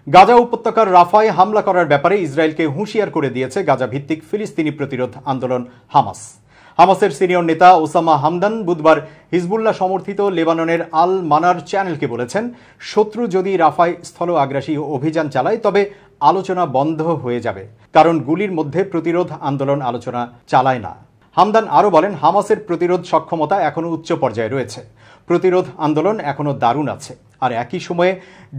গাজা উপত্যকার রাফায় হামলা করার ব্যাপারে ইসরায়েলকে হুঁশিয়ার করে দিয়েছে গাজা ভিত্তিক ফিলিস্তিনি প্রতিরোধ আন্দোলন হামাস। হামাসের সিনিয়র নেতা ওসামা হামদান বুধবার হিজবুল্লাহ সমর্থিত লেবাননের আল মানার চ্যানেলকে বলেছেন, শত্রু যদি রাফায় স্থল আগ্রাসী অভিযান চালায় তবে আলোচনা বন্ধ হয়ে যাবে, কারণ গুলির মধ্যে প্রতিরোধ আন্দোলন আলোচনা চালায় না। হামদান আরও বলেন, হামাসের প্রতিরোধ সক্ষমতা এখনও উচ্চ পর্যায়ে রয়েছে, প্রতিরোধ আন্দোলন এখনও দারুণ আছে, আর একই সময়ে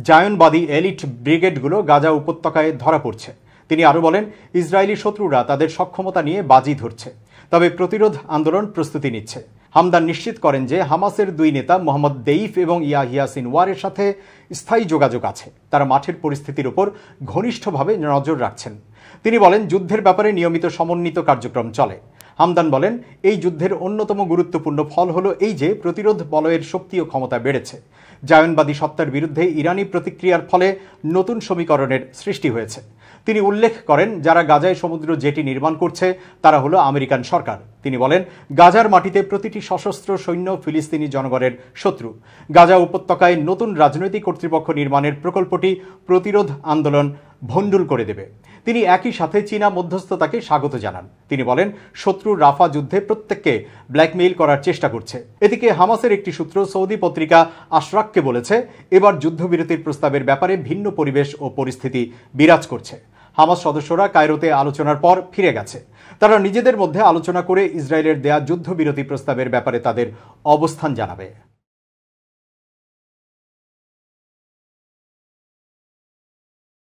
জায়নবাদী এলিট ব্রিগেডগুলো গাজা উপত্যকায় ধরা পড়ছে। তিনি আরও বলেন, ইসরায়েলি শত্রুরা তাদের সক্ষমতা নিয়ে বাজি ধরছে, তবে প্রতিরোধ আন্দোলন প্রস্তুতি নিচ্ছে। হামদান নিশ্চিত করেন যে হামাসের দুই নেতা মোহাম্মদ দেইফ এবং ইয়াহিয়া সিনওয়ারের সাথে স্থায়ী যোগাযোগ আছে, তারা মাঠের পরিস্থিতির উপর ঘনিষ্ঠভাবে নজর রাখছেন। তিনি বলেন, যুদ্ধের ব্যাপারে নিয়মিত সমন্বিত কার্যক্রম চলে। হামদান বলেন, এই যুদ্ধের অন্যতম গুরুত্বপূর্ণ ফল হলো এই যে প্রতিরোধ বলয়ের শক্তি ও ক্ষমতা বেড়েছে। জায়নবাদী সত্তার বিরুদ্ধে ইরানি প্রতিক্রিয়ার ফলে নতুন সমীকরণের সৃষ্টি হয়েছে। তিনি উল্লেখ করেন, যারা গাজায় সমুদ্র জেটি নির্মাণ করছে তারা হলো আমেরিকান সরকার। তিনি বলেন, গাজার মাটিতে প্রতিটি সশস্ত্র সৈন্য ফিলিস্তিনি জনগণের শত্রু। গাজা উপত্যকায় নতুন রাজনৈতিক কর্তৃপক্ষ নির্মাণের প্রকল্পটি প্রতিরোধ আন্দোলন ভণ্ডুল করে দেবে। তিনি একই সাথে চীনা মধ্যস্থতাকে স্বাগত জানান। তিনি বলেন, শত্রু রাফা যুদ্ধে প্রত্যেককে ব্ল্যাকমেইল করার চেষ্টা করছে। এদিকে হামাসের একটি সূত্র সৌদি পত্রিকা আশরাককে বলেছে, এবার যুদ্ধবিরতির প্রস্তাবের ব্যাপারে ভিন্ন পরিবেশ ও পরিস্থিতি বিরাজ করছে। হামাস সদস্যরা কায়রোতে আলোচনার পর ফিরে গেছে। তারা নিজেদের মধ্যে আলোচনা করে ইসরায়েলের দেয়া যুদ্ধবিরতি প্রস্তাবের ব্যাপারে তাদের অবস্থান জানাবে।